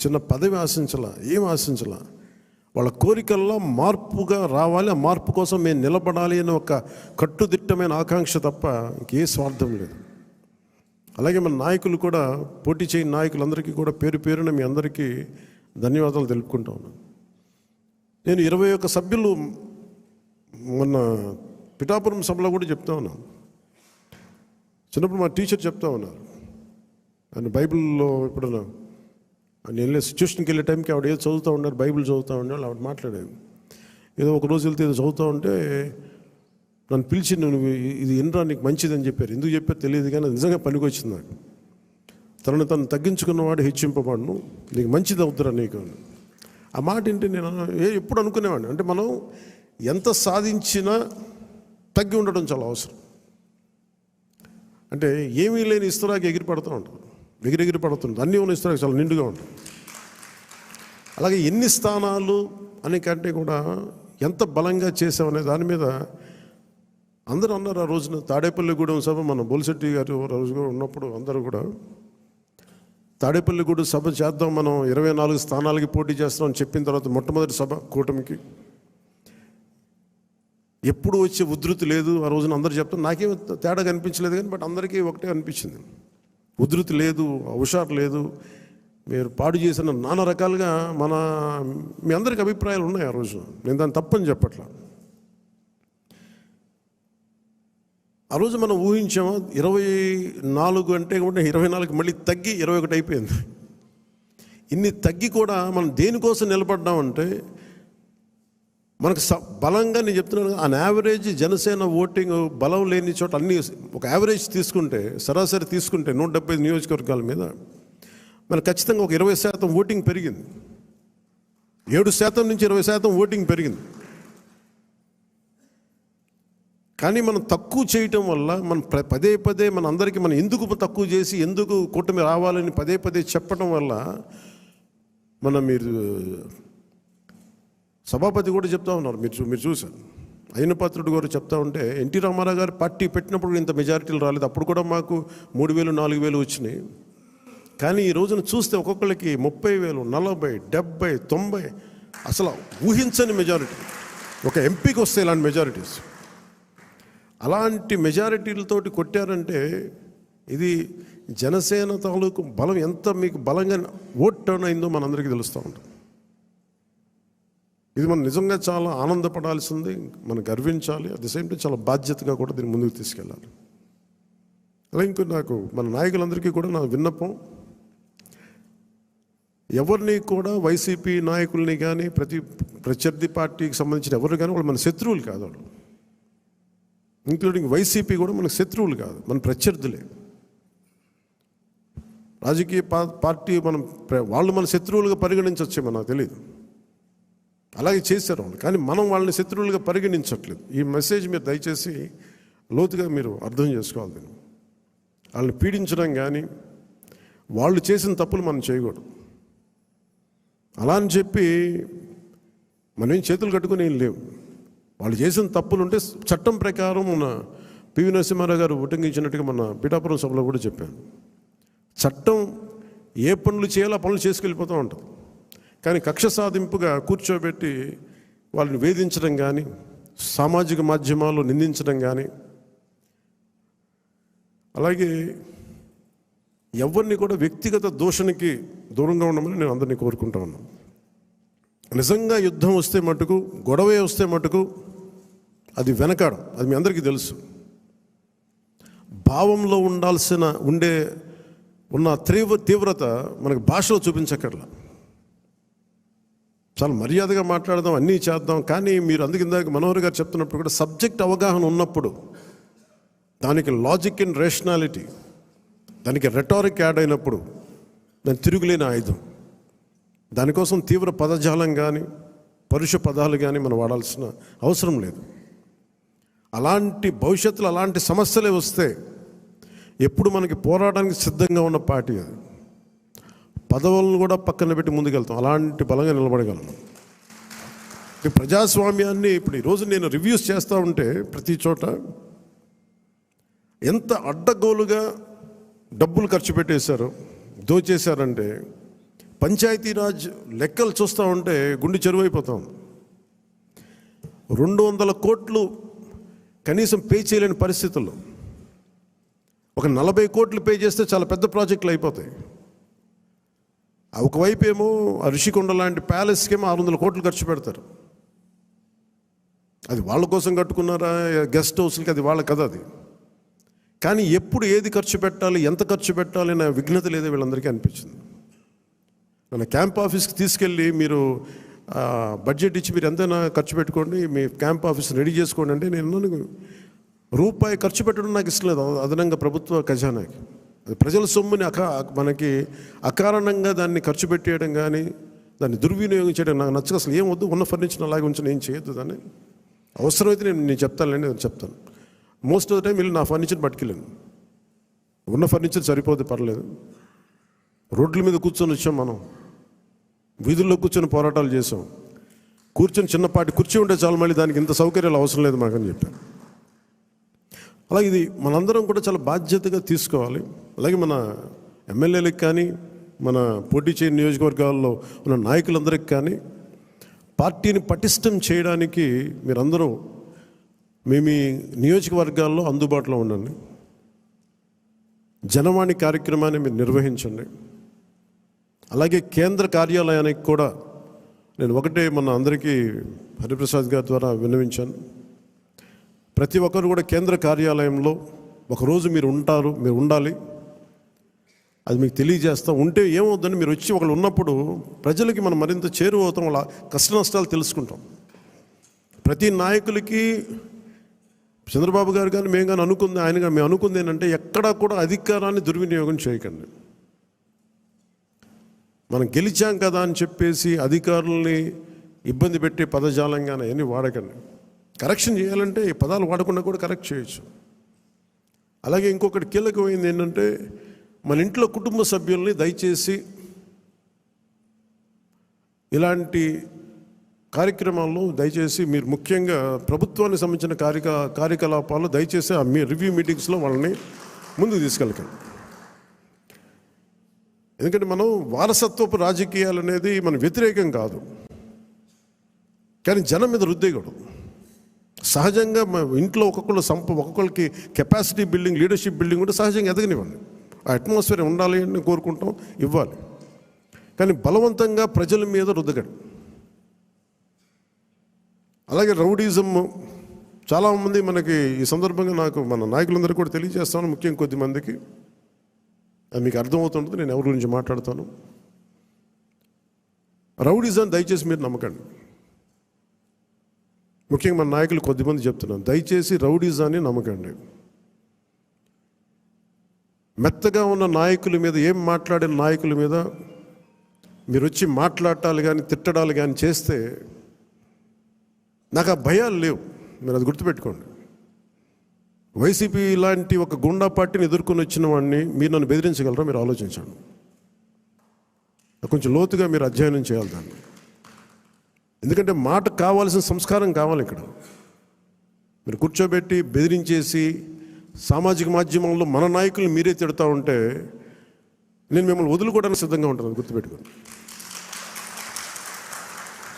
చిన్న పదవి ఆశించాల, ఏం ఆశించాల. వాళ్ళ కోరికల్లో మార్పుగా రావాలి, ఆ మార్పు కోసం మేము నిలబడాలి అని ఒక కట్టుదిట్టమైన ఆకాంక్ష తప్ప ఇంకే స్వార్థం లేదు. అలాగే మన నాయకులు కూడా, పోటీ చేయని నాయకులందరికీ కూడా పేరు పేరున మీ అందరికీ ధన్యవాదాలు తెలుపుకుంటా ఉన్నాను. నేను 21 సభ్యులు మొన్న పిఠాపురం సభలో కూడా చెప్తా ఉన్నాను. చిన్నప్పుడు మా టీచర్ చెప్తా ఉన్నారు, ఆయన బైబిల్లో ఇప్పుడు నేను వెళ్ళే సిచ్యువేషన్కి వెళ్ళే టైంకి ఆవిడ ఏదో చదువుతూ ఉన్నారు, బైబిల్ చదువుతూ ఉన్నారు. ఆవిడ మాట్లాడేది ఏదో ఒక రోజు వెళ్తే ఏదో చదువుతూ ఉంటే నన్ను పిలిచి, నువ్వు ఇది ఎన్రా నీకు మంచిదని చెప్పారు. ఎందుకు చెప్పారు తెలియదు, కానీ నిజంగా పనికి వచ్చింది నాకు. తను తగ్గించుకున్నవాడు హెచ్చింపబడును, నీకు మంచిది అవుతురా నీకు. ఆ మాట ఏంటి నేను ఎప్పుడు అనుకునేవాడిని, అంటే మనం ఎంత సాధించినా తగ్గి ఉండడం చాలా అవసరం. అంటే ఏమీ లేని ఇస్తరాకి ఎగిరి పడుతూ ఉంటుంది, ఎగిరెగిరి పడుతుంది. అన్నీ ఉన్న ఇస్తరాకి చాలా నిండుగా ఉంటుంది. అలాగే ఎన్ని స్థానాలు అని కంటే కూడా ఎంత బలంగా చేసామనే దాని మీద అందరూ అన్నారు. ఆ రోజున తాడేపల్లిగూడెం సభ, మన బొలిశెట్టి గారు రోజుగా ఉన్నప్పుడు అందరూ కూడా తాడేపల్లిగూడెం సభ చేద్దాం, మనం 24 స్థానాలకి పోటీ చేస్తాం అని చెప్పిన తర్వాత మొట్టమొదటి సభ కూటమికి ఎప్పుడు వచ్చే ఉధృతి లేదు. ఆ రోజున అందరూ చెప్తారు, నాకేం తేడా కనిపించలేదు కానీ బట్ అందరికీ ఒకటే అనిపించింది, ఉధృతి లేదు, హుషారు లేదు, మీరు పాడు చేసిన నానా రకాలుగా మీ అందరికి అభిప్రాయాలు ఉన్నాయి. ఆ రోజు నేను దాన్ని తప్పని చెప్పట్లా. ఆ రోజు మనం ఊహించామా 24 అంటే కూడా 24 మళ్ళీ తగ్గి 21 అయిపోయింది. ఇన్ని తగ్గి కూడా మనం దేనికోసం నిలబడ్డామంటే మనకు బలంగా, నేను చెప్తున్నాను, ఆన్ యావరేజ్ జనసేన ఓటింగ్ బలం లేని చోట అన్ని ఒక యావరేజ్ తీసుకుంటే, సరాసరి తీసుకుంటే 170 నియోజకవర్గాల మీద మనకు ఖచ్చితంగా ఒక 20% ఓటింగ్ పెరిగింది. 7% నుంచి 20% ఓటింగ్ పెరిగింది. కానీ మనం తక్కువ చేయటం వల్ల మనం పదే పదే మన అందరికీ మనం ఎందుకు తక్కువ చేసి ఎందుకు కూటమి రావాలని పదే పదే చెప్పడం వల్ల మీరు సభాపతి కూడా చెప్తా ఉన్నారు, మీరు చూశారు, అయినపాత్రుడు గారు చెప్తా ఉంటే, ఎన్టీ రామారావు గారు పార్టీ పెట్టినప్పుడు ఇంత మెజారిటీలు రాలేదు, అప్పుడు కూడా మాకు 3,000 4,000 వచ్చినాయి. కానీ ఈ రోజున చూస్తే ఒక్కొక్కరికి 30,000 40 70 90 అసలు ఊహించని మెజారిటీ. ఒక ఎంపీకి వస్తే ఇలాంటి మెజారిటీస్, అలాంటి మెజారిటీలతోటి కొట్టారంటే ఇది జనసేన తాలూకు బలం ఎంత మీకు బలంగా ఓట్ టర్న్ అయిందో మనందరికీ తెలుస్తూ ఉంటుంది. ఇది మనం నిజంగా చాలా ఆనందపడాల్సింది, మనం గర్వించాలి. అట్ ది సేమ్ టైం చాలా బాధ్యతగా కూడా దీన్ని ముందుకు తీసుకెళ్ళాలి. అలా ఇంకో నాకు మన నాయకులందరికీ కూడా నా విన్నపం, ఎవరిని కూడా వైసీపీ నాయకుల్ని కానీ ప్రత్యర్థి పార్టీకి సంబంధించిన ఎవరు కానీ వాళ్ళు మన శత్రువులు కాదు, వాళ్ళు ఇంక్లూడింగ్ వైసీపీ కూడా మనకు శత్రువులు కాదు, మన ప్రత్యర్థులే. రాజకీయ పార్టీ వాళ్ళు మన శత్రువులుగా పరిగణించవచ్చేమో నాకు తెలియదు, అలాగే చేశారు వాళ్ళు, కానీ మనం వాళ్ళని శత్రువులుగా పరిగణించట్లేదు. ఈ మెసేజ్ మీరు దయచేసి లోతుగా మీరు అర్థం చేసుకోవాలి. వాళ్ళని పీడించడం కానీ వాళ్ళు చేసిన తప్పులు మనం చేయకూడదు. అలా అని చెప్పి మనం చేతులు కట్టుకుని ఏం లేవు. వాళ్ళు చేసిన తప్పులు ఉంటే చట్టం ప్రకారం మన పివి నరసింహారావు గారు ఉటంకించినట్టుగా మన పిఠాపురం సభలో కూడా చెప్పాను, చట్టం ఏ పనులు చేయాలో ఆ పనులు చేసుకెళ్ళిపోతూ ఉంటుంది. కానీ కక్ష సాధింపుగా కూర్చోబెట్టి వాళ్ళని వేధించడం కానీ, సామాజిక మాధ్యమాల్లో నిందించడం కానీ, అలాగే ఎవరిని కూడా వ్యక్తిగత దూషణకి దూరంగా ఉండమని నేను అందరినీ కోరుకుంటా ఉన్నాను. నిజంగా యుద్ధం వస్తే మటుకు, గొడవే వస్తే మటుకు అది వెనకాడం, అది మీ అందరికీ తెలుసు. భావంలో ఉన్న తీవ్రత మనకు భాషలో చూపించక్కర్లా. చాలా మర్యాదగా మాట్లాడదాం, అన్నీ చేద్దాం. కానీ మీరు ఇందాక మనోహర్ గారు చెప్తున్నప్పుడు కూడా సబ్జెక్ట్ అవగాహన ఉన్నప్పుడు, దానికి లాజిక్ అండ్ రేషనాలిటీ, దానికి రెటారిక్ యాడ్ అయినప్పుడు దాని తిరుగులేని ఆయుధం. దానికోసం తీవ్ర పదజాలం కానీ పరుష పదాలు కానీ మనం వాడాల్సిన అవసరం లేదు. భవిష్యత్తులో అలాంటి సమస్యలే వస్తే ఎప్పుడు మనకి పోరాటానికి సిద్ధంగా ఉన్న పార్టీ అది. పదవులను కూడా పక్కన పెట్టి ముందుకెళ్తాం, అలాంటి బలంగా నిలబడగలం. ప్రజాస్వామ్యాన్ని ఇప్పుడు ఈరోజు నేను రివ్యూస్ చేస్తూ ఉంటే ప్రతి చోట ఎంత అడ్డగోలుగా డబ్బులు ఖర్చు పెట్టేశారో, దోచేశారంటే పంచాయతీరాజ్ లెక్కలు చూస్తూ ఉంటే గుండె చెరువైపోతాం. 200 కోట్లు కనీసం పే చేయలేని పరిస్థితుల్లో ఒక 40 కోట్లు పే చేస్తే చాలా పెద్ద ప్రాజెక్టులు అయిపోతాయి. ఒకవైపు ఏమో ఋషికొండ లాంటి ప్యాలెస్కేమో 600 కోట్లు ఖర్చు పెడతారు. అది వాళ్ళ కోసం కట్టుకున్నారా గెస్ట్ హౌస్లకి, అది వాళ్ళ కథ అది. కానీ ఎప్పుడు ఏది ఖర్చు పెట్టాలి, ఎంత ఖర్చు పెట్టాలి అనే విఘ్నత లేదో వీళ్ళందరికీ అనిపించింది. మన క్యాంప్ ఆఫీస్కి తీసుకెళ్ళి మీరు బడ్జెట్ ఇచ్చి మీరు ఎంతైనా ఖర్చు పెట్టుకోండి, మీ క్యాంప్ ఆఫీస్ రెడీ చేసుకోండి అంటే నేను రూపాయి ఖర్చు పెట్టడం నాకు ఇష్టం లేదు అదనంగా ప్రభుత్వ ఖజానాకి. అది ప్రజల సొమ్ముని మనకి అకారణంగా దాన్ని ఖర్చు పెట్టేయడం కానీ దాన్ని దుర్వినియోగం చేయడం నాకు నచ్చక. అసలు ఏం వద్దు, ఉన్న ఫర్నిచర్ అలాగే ఉంచిన ఏం చేయొద్దు. దాన్ని అవసరమైతే నేను చెప్తానులేండి, నేను చెప్తాను. మోస్ట్ ఆఫ్ ద టైం వెళ్ళి నా ఫర్నిచర్ పట్టుకెళ్ళాను. ఉన్న ఫర్నిచర్ సరిపోతే పర్లేదు. రోడ్ల మీద కూర్చొని వచ్చాం, మనం వీధుల్లో కూర్చొని పోరాటాలు చేసాం. కూర్చొని చిన్నపాటి కుర్చీ ఉంటే చాలు, మళ్ళీ దానికి ఇంత సౌకర్యాలు అవసరం లేదు మాకని చెప్పాను. అలాగే ఇది మనందరం కూడా చాలా బాధ్యతగా తీసుకోవాలి. అలాగే మన ఎమ్మెల్యేలకు కానీ మన పోటీ చేయని నియోజకవర్గాల్లో ఉన్న నాయకులందరికీ కానీ పార్టీని పటిష్టం చేయడానికి మీరందరూ మీ నియోజకవర్గాల్లో అందుబాటులో ఉండండి. జనవాణి కార్యక్రమాన్ని మీరు నిర్వహించండి. అలాగే కేంద్ర కార్యాలయానికి కూడా నేను ఒకటే మన అందరికీ హరిప్రసాద్ గారి ద్వారా విన్నవించాను. ప్రతి ఒక్కరు కూడా కేంద్ర కార్యాలయంలో ఒకరోజు మీరు ఉండాలి. అది మీకు తెలియజేస్తాం. ఉంటే ఏమవుతుందని మీరు వచ్చి ఒకళ్ళు ఉన్నప్పుడు ప్రజలకి మనం మరింత చేరువవుతాం, వాళ్ళ కష్ట నష్టాలు తెలుసుకుంటాం. ప్రతి నాయకులకి చంద్రబాబు గారు కానీ మేము కానీ మేము అనుకుంది ఏంటంటే ఎక్కడా కూడా అధికారాన్ని దుర్వినియోగం చేయకండి. మనం గెలిచాం కదా అని చెప్పేసి అధికారుల్ని ఇబ్బంది పెట్టే పదజాలంగానే అవన్నీ వాడకండి. కరెక్షన్ చేయాలంటే ఈ పదాలు వాడకుండా కూడా కరెక్ట్ చేయొచ్చు. అలాగే ఇంకొకటి కీలకమైంది ఏంటంటే మన ఇంట్లో కుటుంబ సభ్యుల్ని దయచేసి ఇలాంటి కార్యక్రమాల్లో దయచేసి మీరు ముఖ్యంగా ప్రభుత్వానికి సంబంధించిన కార్యకలాపాలు దయచేసి మీ రివ్యూ మీటింగ్స్లో వాళ్ళని ముందుకు తీసుకెళ్ళకండి. ఎందుకంటే మనం వారసత్వపు రాజకీయాలు అనేది మన వ్యతిరేకం కాదు, కానీ జనం మీద రుద్దేయకూడదు. సహజంగా ఇంట్లో ఒక్కొక్కరికి కెపాసిటీ బిల్డింగ్, లీడర్షిప్ బిల్డింగ్ కూడా సహజంగా ఎదగనివ్వండి. ఆ అట్మాస్ఫియర్ ఉండాలి అని కోరుకుంటాం, ఇవ్వాలి. కానీ బలవంతంగా ప్రజల మీద రుద్దకండి. అలాగే రౌడీజం చాలామంది మనకి ఈ సందర్భంగా నాకు మన నాయకులందరూ కూడా తెలియజేస్తాను, ముఖ్యంగా కొద్దిమందికి అది మీకు అర్థమవుతుంటుంది నేను ఎవరి గురించి మాట్లాడతాను. రౌడీజం దయచేసి మీరు నమ్మకండి. ముఖ్యంగా మన నాయకులు కొద్దిమంది చెప్తున్నాను, దయచేసి రౌడీజాన్ని నమ్మకండి. మెత్తగా ఉన్న నాయకుల మీద, ఏం మాట్లాడిన నాయకుల మీద మీరు వచ్చి మాట్లాడాలి కానీ తిట్టడాలు కానీ చేస్తే నాకు ఆ భయాలు లేవు. మీరు అది గుర్తుపెట్టుకోండి. వైసీపీ లాంటి ఒక గుండా పార్టీని ఎదుర్కొని వచ్చిన వాడిని మీరు నన్ను బెదిరించగలరా? మీరు ఆలోచించండి. కొంచెం లోతుగా మీరు అధ్యయనం చేయాలి దాన్ని. ఎందుకంటే మాట కావాల్సిన సంస్కారం కావాలి. ఇక్కడ మీరు కూర్చోబెట్టి బెదిరించేసి సామాజిక మాధ్యమంలో మన నాయకులు మీరే తిడతా ఉంటే నేను మిమ్మల్ని వదులుకోవడానికి సిద్ధంగా ఉంటాను. గుర్తుపెట్టుకోండి.